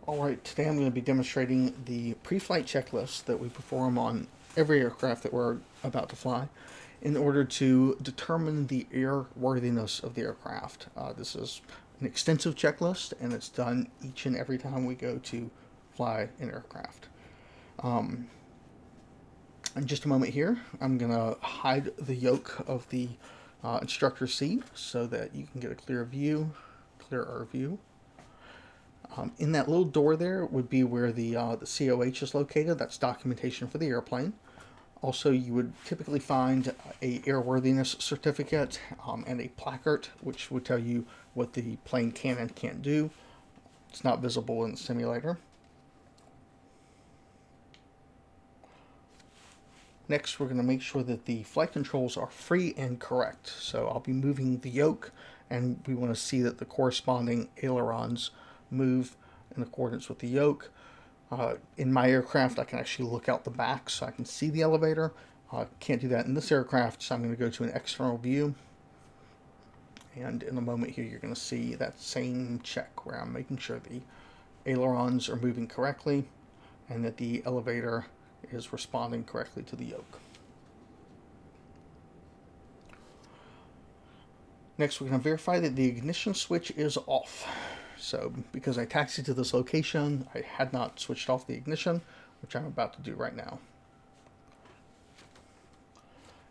Alright, today I'm going to be demonstrating the pre-flight checklist that we perform on every aircraft that we're about to fly in order to determine the airworthiness of the aircraft. This is an extensive checklist, and it's done each and every time we go to fly an aircraft. In just a moment here, I'm going to hide the yoke of the instructor's seat so that you can get a clearer view. In that little door there would be where the COH is located. That's documentation for the airplane. Also, you would typically find a airworthiness certificate and a placard, which would tell you what the plane can and can't do. It's not visible in the simulator. Next, we're going to make sure that the flight controls are free and correct. So I'll be moving the yoke, and we want to see that the corresponding ailerons move in accordance with the yoke. In my aircraft, I can actually look out the back so I can see the elevator. Can't do that in this aircraft, so I'm going to go to an external view. And in a moment here, you're going to see that same check where I'm making sure the ailerons are moving correctly and that the elevator is responding correctly to the yoke. Next, we're going to verify that the ignition switch is off. So, because I taxied to this location, I had not switched off the ignition, which I'm about to do right now.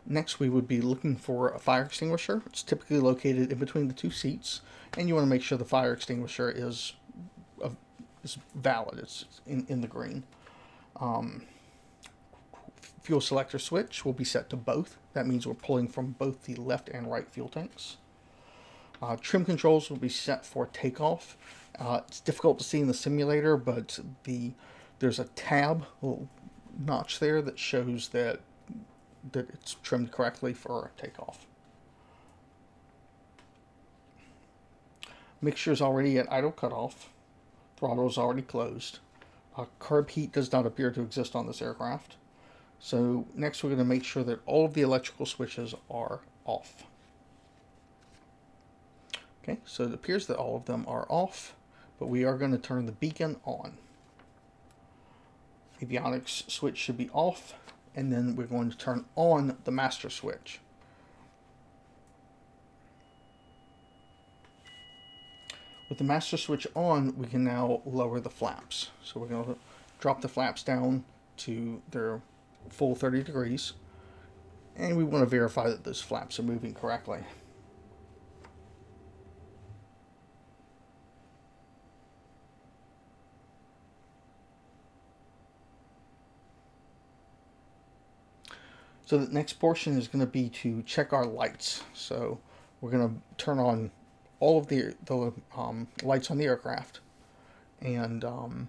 Next, we would be looking for a fire extinguisher. It's typically located in between the two seats, and you want to make sure the fire extinguisher is valid. It's in the green. Fuel selector switch will be set to both. That means we're pulling from both the left and right fuel tanks. Trim controls will be set for takeoff. It's difficult to see in the simulator, but there's a tab, a little notch there that shows that it's trimmed correctly for takeoff. Mixture is already at idle cutoff. Throttle is already closed. Carb heat does not appear to exist on this aircraft. So next we're going to make sure that all of the electrical switches are off. Okay, so it appears that all of them are off, but we are going to turn the beacon on. Avionics switch should be off, and then we're going to turn on the master switch. With the master switch on, we can now lower the flaps. So we're going to drop the flaps down to their full 30 degrees, and we want to verify that those flaps are moving correctly. So the next portion is going to be to check our lights. So we're going to turn on all of the lights on the aircraft, and in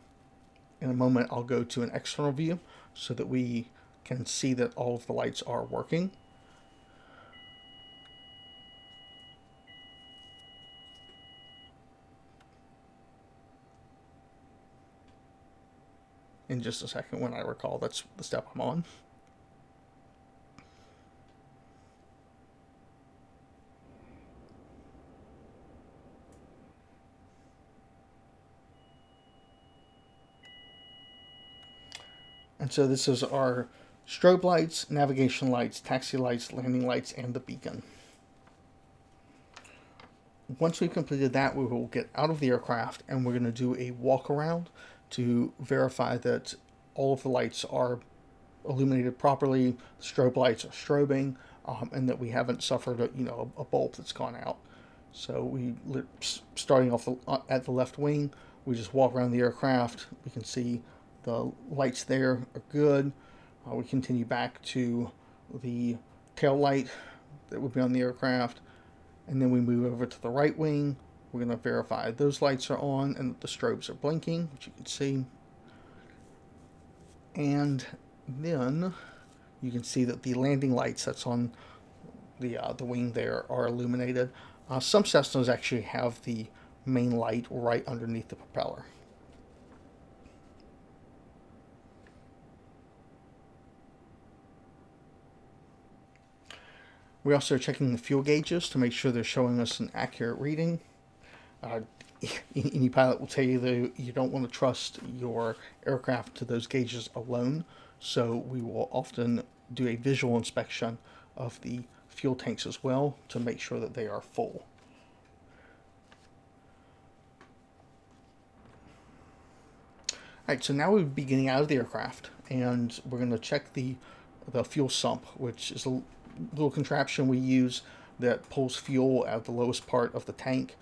a moment I'll go to an external view so that we can see that all of the lights are working. In just a second, when I recall, that's the step I'm on. And so this is our strobe lights, navigation lights, taxi lights, landing lights, and the beacon. Once we've completed that, we will get out of the aircraft and we're going to do a walk around to verify that all of the lights are illuminated properly, strobe lights are strobing, and that we haven't suffered a bulb that's gone out. So starting off at the left wing, we just walk around the aircraft. We can see the lights there are good. We continue back to the tail light that would be on the aircraft, and then we move over to the right wing. We're going to verify those lights are on and that the strobes are blinking, which you can see. And then you can see that the landing lights that's on the wing there are illuminated. Some Cessnas actually have the main light right underneath the propeller. We're also checking the fuel gauges to make sure they're showing us an accurate reading. any pilot will tell you that you don't want to trust your aircraft to those gauges alone. So we will often do a visual inspection of the fuel tanks as well to make sure that they are full. Alright, so now we'll be getting out of the aircraft, and we're going to check the fuel sump, which is a little contraption we use that pulls fuel out of the lowest part of the tank.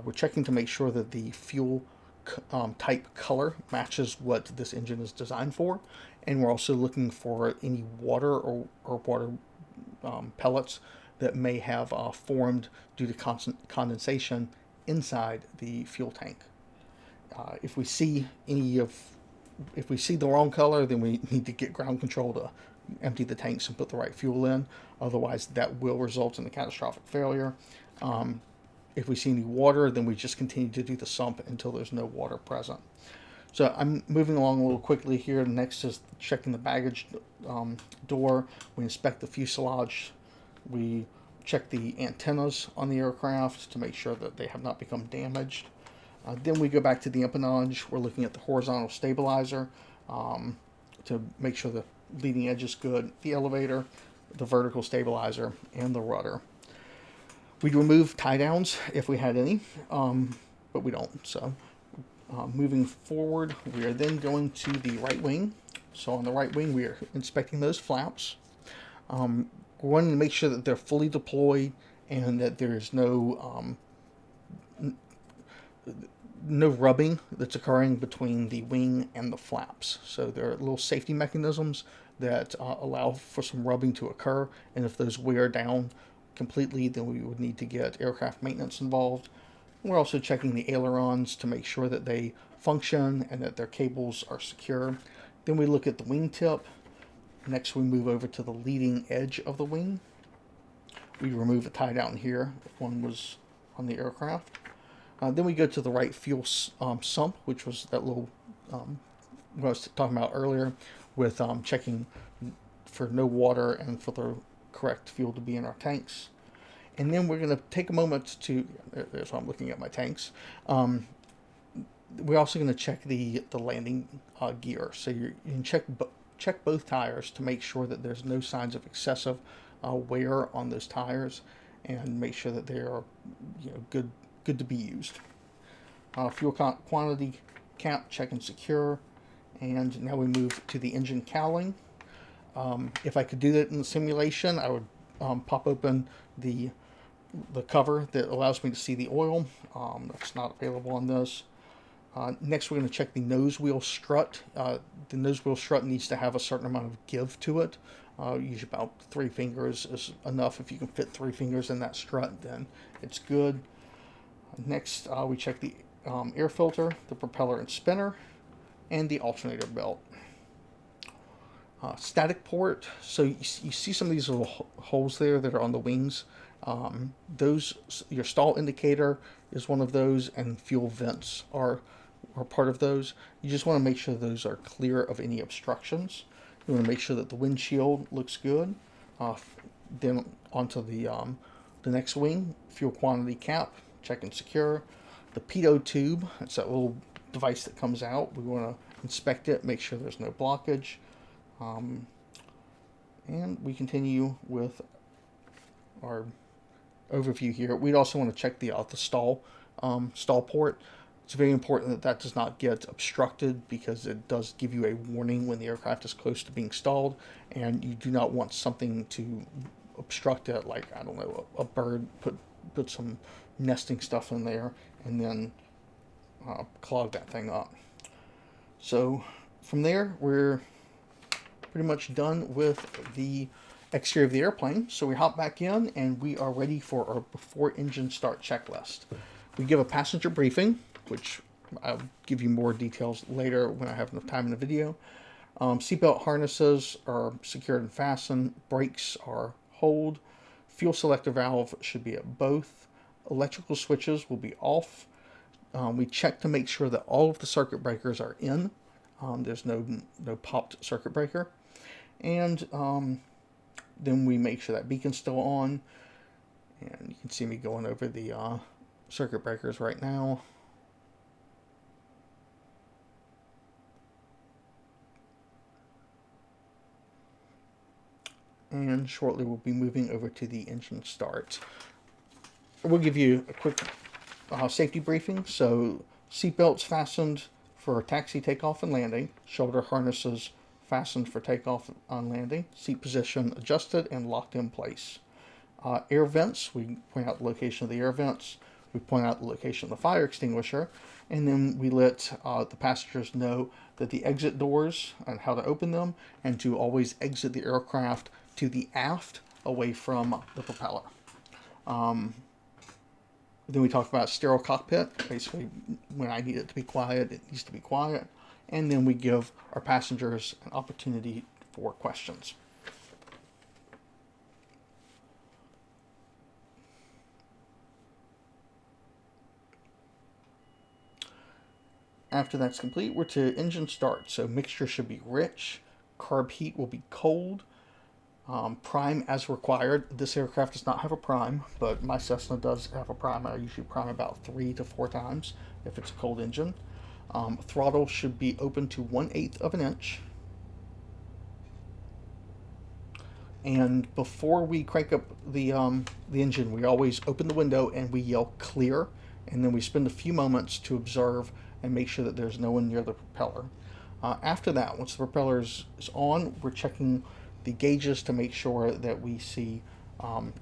We're checking to make sure that the fuel type color matches what this engine is designed for, and we're also looking for any water or water pellets that may have formed due to condensation inside the fuel tank. If we see the wrong color, then we need to get ground control to empty the tanks and put the right fuel in. Otherwise, that will result in a catastrophic failure. If we see any water, then we just continue to do the sump until there's no water present. So I'm moving along a little quickly here. Next is checking the baggage door. We inspect the fuselage. We check the antennas on the aircraft to make sure that they have not become damaged. Then we go back to the empennage. We're looking at the horizontal stabilizer to make sure the leading edge is good, the elevator, the vertical stabilizer, and the rudder. We'd remove tie downs if we had any, but we don't. So moving forward, we are then going to the right wing. So on the right wing, we are inspecting those flaps. We're wanting to make sure that they're fully deployed and that there is no rubbing that's occurring between the wing and the flaps. So there are little safety mechanisms that allow for some rubbing to occur, and if those wear down completely, then we would need to get aircraft maintenance involved. We're also checking the ailerons to make sure that they function and that their cables are secure. Then we look at the wingtip. Next we move over to the leading edge of the wing. We remove a tie down here if one was on the aircraft. Then we go to the right fuel sump, which was that little what I was talking about earlier with checking for no water and for the correct fuel to be in our tanks. And then we're going to take a moment to, there's why I'm looking at my tanks. We're also going to check the landing gear. So you can check both tires to make sure that there's no signs of excessive wear on those tires, and make sure that they are good to be used. Fuel quantity cap, check and secure. And now we move to the engine cowling. If I could do that in the simulation, I would pop open the cover that allows me to see the oil. That's not available on this. Next, we're going to check the nose wheel strut. The nose wheel strut needs to have a certain amount of give to it. Usually about 3 fingers is enough. If you can fit 3 fingers in that strut, then it's good. Next, we check the air filter, the propeller and spinner, and the alternator belt. Static port. So you see some of these little holes there that are on the wings. Those, your stall indicator is one of those, and fuel vents are part of those. You just want to make sure those are clear of any obstructions. You want to make sure that the windshield looks good. Then onto the next wing, fuel quantity cap, check and secure. The pitot tube, that's that little device that comes out. We want to inspect it, make sure there's no blockage. And we continue with our overview here. We'd also want to check the stall port. It's very important that that does not get obstructed, because it does give you a warning when the aircraft is close to being stalled, and you do not want something to obstruct it, like, I don't know, a bird put some nesting stuff in there and then clog that thing up. So from there, we're pretty much done with the exterior of the airplane. So we hop back in and we are ready for our before engine start checklist. We give a passenger briefing, which I'll give you more details later when I have enough time in the video. Seatbelt harnesses are secured and fastened. Brakes are hold. Fuel selector valve should be at both. Electrical switches will be off. We check to make sure that all of the circuit breakers are in. There's no popped circuit breaker. And then we make sure that beacon's still on. And you can see me going over the circuit breakers right now. And shortly we'll be moving over to the engine start. We'll give you a quick safety briefing. So seatbelts fastened for taxi, takeoff, and landing. Shoulder harnesses fastened for takeoff on landing. Seat position adjusted and locked in place. Air vents, we point out the location of the air vents. We point out the location of the fire extinguisher. And then we let the passengers know that the exit doors and how to open them, and to always exit the aircraft to the aft away from the propeller. Then we talk about sterile cockpit. Basically, when I need it to be quiet, it needs to be quiet. And then we give our passengers an opportunity for questions. After that's complete, we're to engine start. So mixture should be rich. Carb heat will be cold. Prime as required. This aircraft does not have a prime, but my Cessna does have a prime. I usually prime about 3 to 4 times if it's a cold engine. Throttle should be open to 1/8 of an inch. And before we crank up the engine, we always open the window and we yell clear, and then we spend a few moments to observe and make sure that there's no one near the propeller. After that, once the propeller is on, we're checking the gauges to make sure that we see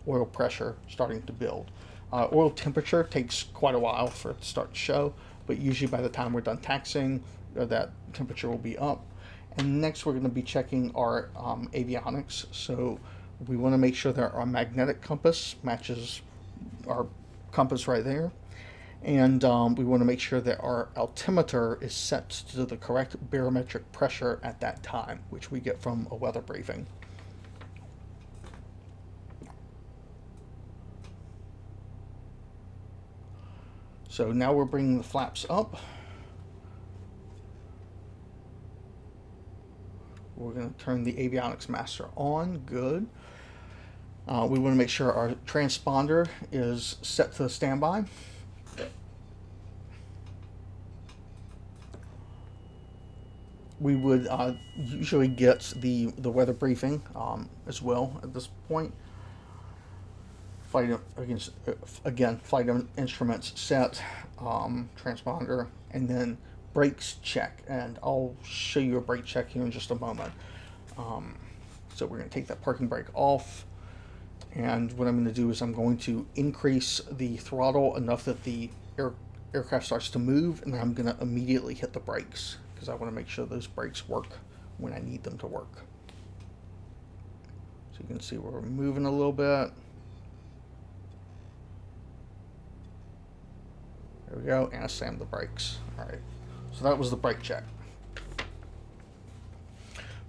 oil pressure starting to build. Oil temperature takes quite a while for it to start to show, but usually by the time we're done taxiing, that temperature will be up. And next we're going to be checking our avionics. So we want to make sure that our magnetic compass matches our compass right there. And we want to make sure that our altimeter is set to the correct barometric pressure at that time, which we get from a weather briefing. So now we're bringing the flaps up. We're going to turn the avionics master on. Good. We want to make sure our transponder is set to standby. We would usually get the weather briefing as well at this point. Flight instruments set, transponder, and then brakes check. And I'll show you a brake check here in just a moment. So we're going to take that parking brake off. And what I'm going to do is I'm going to increase the throttle enough that the aircraft starts to move, and then I'm going to immediately hit the brakes, because I want to make sure those brakes work when I need them to work. So you can see we're moving a little bit. There we go, and I slammed the brakes. All right, so that was the brake check.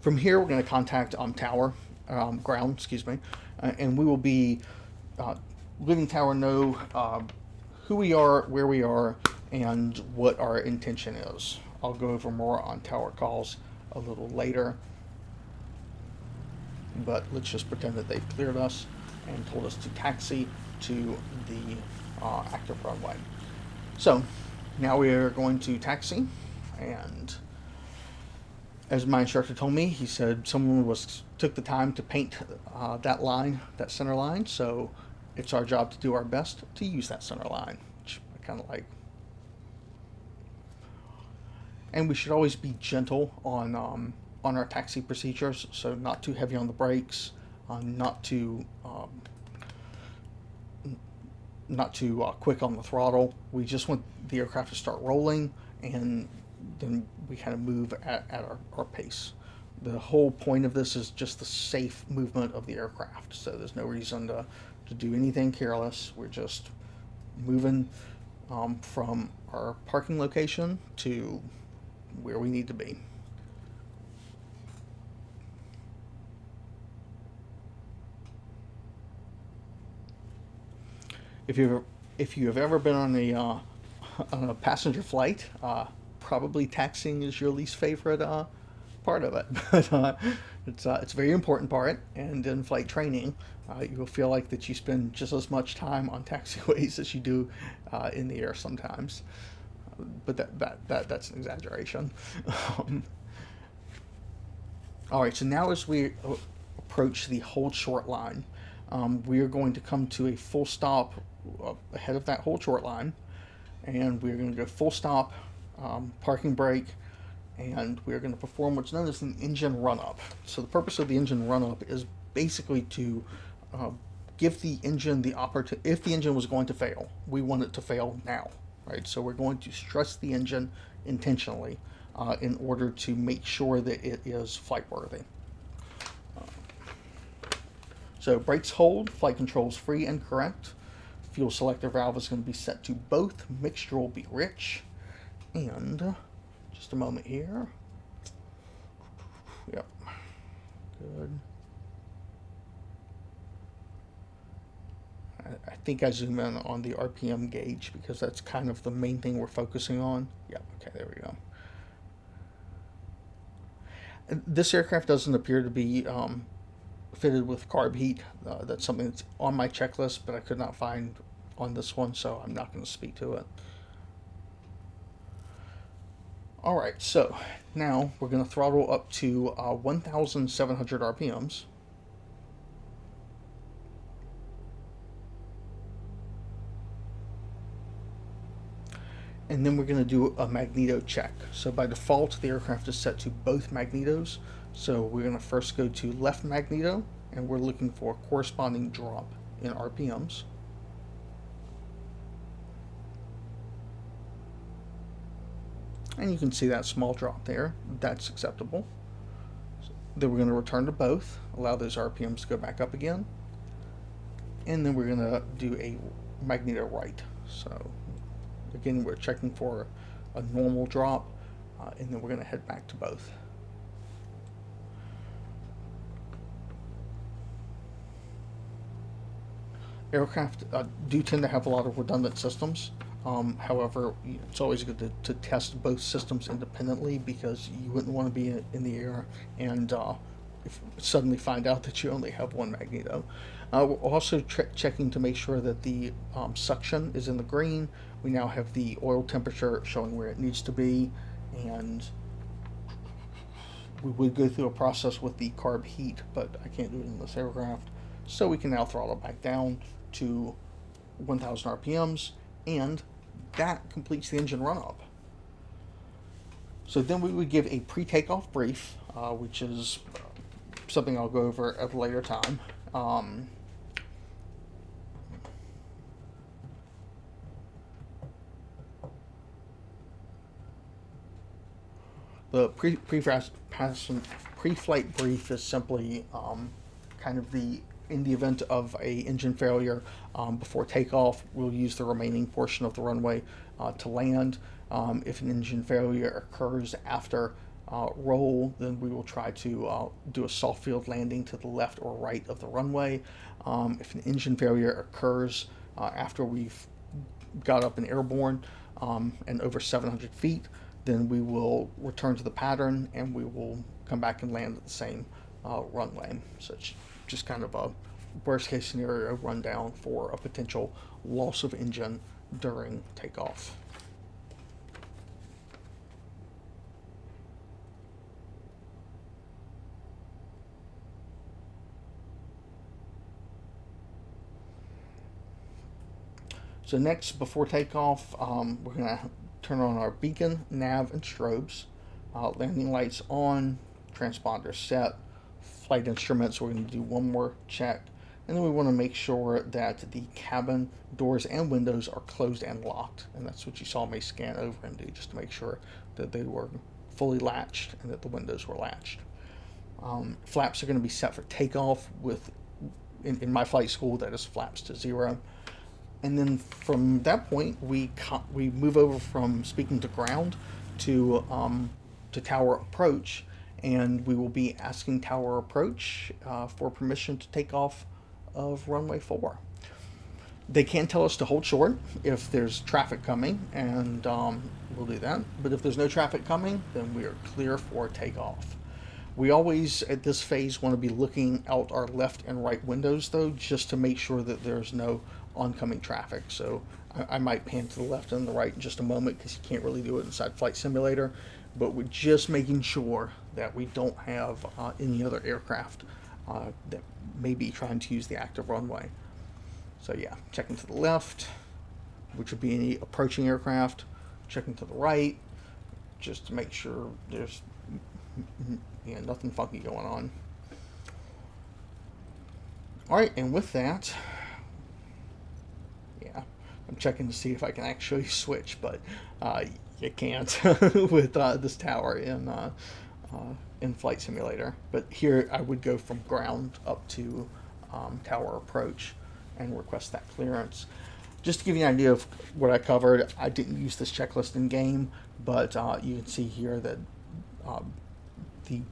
From here, we're going to contact ground, excuse me, and we will be letting tower know who we are, where we are, and what our intention is. I'll go over more on tower calls a little later, but let's just pretend that they've cleared us and told us to taxi to the active runway. So now we are going to taxi, and as my instructor told me, he said someone took the time to paint that center line, so it's our job to do our best to use that center line, which I kind of like. And we should always be gentle on our taxi procedures, so not too heavy on the brakes, not too quick on the throttle. We just want the aircraft to start rolling, and then we kind of move at our pace. The whole point of this is just the safe movement of the aircraft, so there's no reason to do anything careless. We're just moving from our parking location to where we need to be. If you have ever been on a passenger flight, probably taxiing is your least favorite part of it, but it's a very important part. And in flight training, you will feel like that you spend just as much time on taxiways as you do in the air sometimes. But that's an exaggeration. All right, so now as we approach the hold short line. We are going to come to a full stop ahead of that hold short line, and we're going to go full stop, parking brake, and we're going to perform what's known as an engine run-up. So the purpose of the engine run-up is basically to give the engine the opportunity. If the engine was going to fail, we want it to fail now, right? So we're going to stress the engine intentionally in order to make sure that it is flight worthy. So brakes hold, flight controls free and correct. Fuel selector valve is going to be set to both. Mixture will be rich. And just a moment here. Yep. Good. I think I zoom in on the RPM gauge because that's kind of the main thing we're focusing on. Yep. Okay, there we go. This aircraft doesn't appear to be fitted with carb heat. That's something that's on my checklist, but I could not find on this one, so I'm not going to speak to it. Alright, so now we're going to throttle up to 1,700 RPMs. And then we're going to do a magneto check. So by default, the aircraft is set to both magnetos. So we're going to first go to left magneto, and we're looking for a corresponding drop in RPMs. And you can see that small drop there. That's acceptable. So then we're going to return to both, allow those RPMs to go back up again. And then we're going to do a magneto right. So again, we're checking for a normal drop, and then we're going to head back to both. Aircraft do tend to have a lot of redundant systems. However, it's always good to test both systems independently because you wouldn't want to be in the air and suddenly find out that you only have one magneto. We're also checking to make sure that the suction is in the green. We now have the oil temperature showing where it needs to be, and we would go through a process with the carb heat, but I can't do it in this aircraft. So we can now throttle back down to 1,000 RPMs, and that completes the engine run-up. So then we would give a pre-takeoff brief, which is something I'll go over at a later time. The pre-flight brief is simply kind of in the event of a engine failure before takeoff, we'll use the remaining portion of the runway to land. If an engine failure occurs after roll, then we will try to do a soft field landing to the left or right of the runway. If an engine failure occurs after we've got up and airborne and over 700 feet, then we will return to the pattern and we will come back and land at the same runway. So it's just kind of a worst case scenario rundown for a potential loss of engine during takeoff. So next, before takeoff, we're going to turn on our beacon, nav, and strobes. Landing lights on, transponder set, flight instruments, we're going to do one more check. And then we want to make sure that the cabin doors and windows are closed and locked. And that's what you saw me scan over and do, just to make sure that they were fully latched and that the windows were latched. Flaps are going to be set for takeoff with, in my flight school, that is flaps to 0. And then from that point, we move over from speaking to ground to tower approach, and we will be asking tower approach for permission to take off of runway 4. They can tell us to hold short if there's traffic coming, and we'll do that. But if there's no traffic coming, then we are clear for takeoff. We always, at this phase, want to be looking out our left and right windows, though, just to make sure that there's no oncoming traffic. So I might pan to the left and the right in just a moment because you can't really do it inside Flight Simulator, but we're just making sure that we don't have any other aircraft that may be trying to use the active runway. So yeah, checking to the left, which would be any approaching aircraft, checking to the right, just to make sure there's nothing funky going on. Alright, and with that, yeah, I'm checking to see if I can actually switch, but you can't with this tower in Flight Simulator. But here I would go from ground up to tower approach and request that clearance. Just to give you an idea of what I covered, I didn't use this checklist in game, but you can see here that the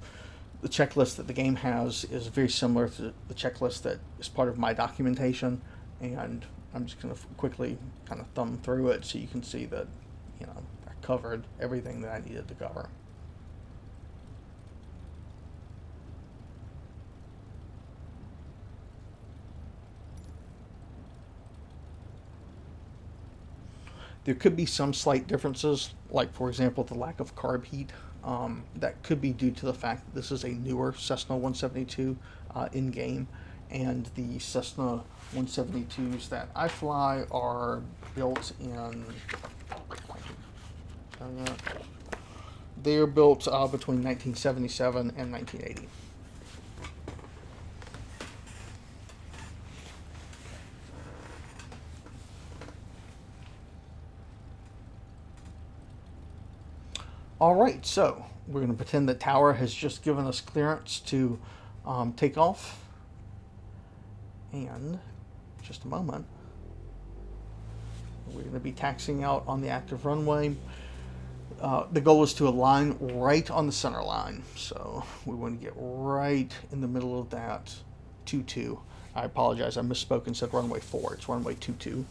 checklist that the game has is very similar to the checklist that is part of my documentation, and I'm just going to quickly kind of thumb through it so you can see that, you know, I covered everything that I needed to cover. There could be some slight differences, like for example the lack of carb heat. That could be due to the fact that this is a newer Cessna 172 in-game, and the Cessna 172s that I fly are built in... they are built between 1977 and 1980. Alright, so we're going to pretend that tower has just given us clearance to take off. And just a moment, we're going to be taxiing out on the active runway. The goal is to align right on the center line. So we want to get right in the middle of that 22. I apologize, I misspoke and said runway 4. It's runway 22.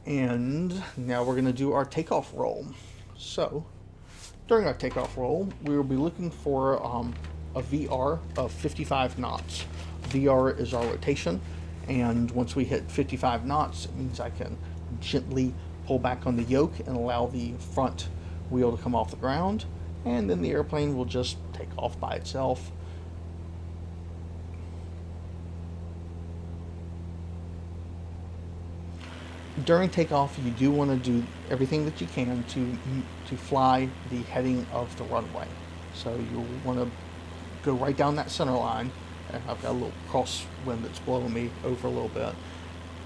And now we're going to do our takeoff roll. So during our takeoff roll, we will be looking for a VR of 55 knots. VR is our rotation, and once we hit 55 knots, it means I can gently pull back on the yoke and allow the front wheel to come off the ground, and then the airplane will just take off by itself. During takeoff, you do want to do everything that you can to fly the heading of the runway. So you want to go right down that center line, and I've got a little crosswind that's blowing me over a little bit.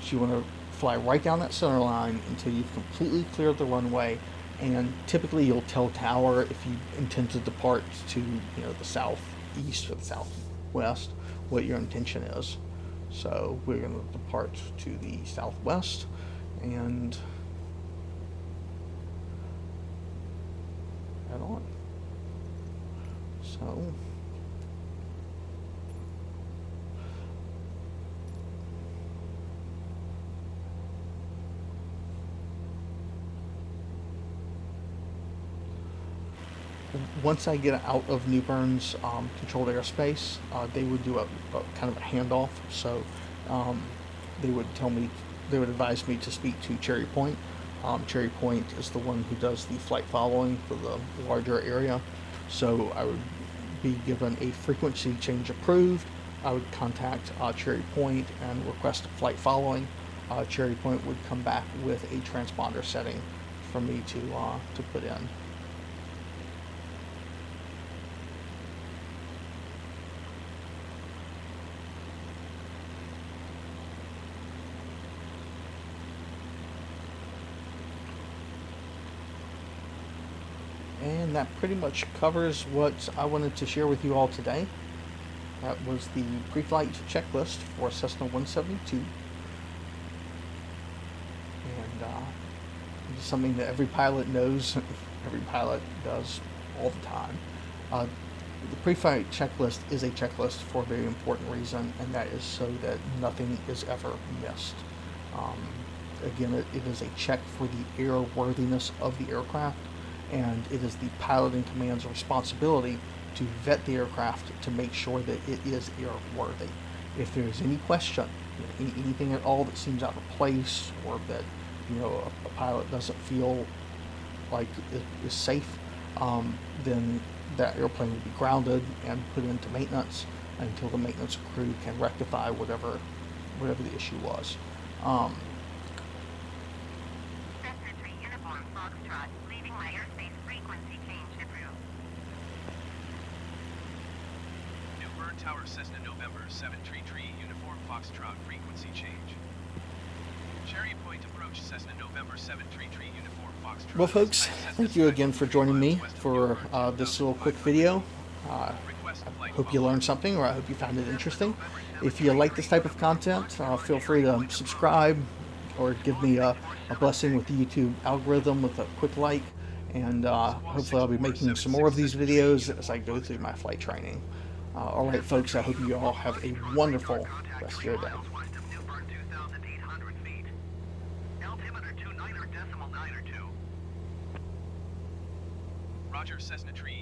So you want to fly right down that center line until you've completely cleared the runway, and typically you'll tell tower if you intend to depart to, you know, the southeast or the southwest, what your intention is. So we're going to depart to the southwest, and head on. So once I get out of New Bern's controlled airspace, they would do a kind of a handoff. So they would advise me to speak to Cherry Point. Cherry Point is the one who does the flight following for the larger area. So I would be given a frequency change approved. I would contact Cherry Point and request flight following. Cherry Point would come back with a transponder setting for me to put in. And that pretty much covers what I wanted to share with you all today. That was the pre-flight checklist for Cessna 172. And it's something that every pilot knows, every pilot does all the time. The pre-flight checklist is a checklist for a very important reason, and that is so that nothing is ever missed. Again, it is a check for the airworthiness of the aircraft, and it is the pilot in command's responsibility to vet the aircraft to make sure that it is airworthy. If there is any question, anything at all that seems out of place, or that a pilot doesn't feel like it is safe, then that airplane will be grounded and put into maintenance, until the maintenance crew can rectify whatever the issue was. Cessna 3 Uniform Foxtrot, leaving my airspace frequency change approved. New Bird Tower Cessna November 733 Uniform Foxtrot frequency change. Cherry Point approach Cessna November 733 Uniform Foxtrot. Well, folks, thank you again for joining me for this little quick video. I hope you learned something, or I hope you found it interesting. If you like this type of content, feel free to subscribe or give me a blessing with the YouTube algorithm with a quick like. And hopefully I'll be making some more of these videos as I go through my flight training. Alright, folks, I hope you all have a wonderful rest of your day. Roger, Cessna 3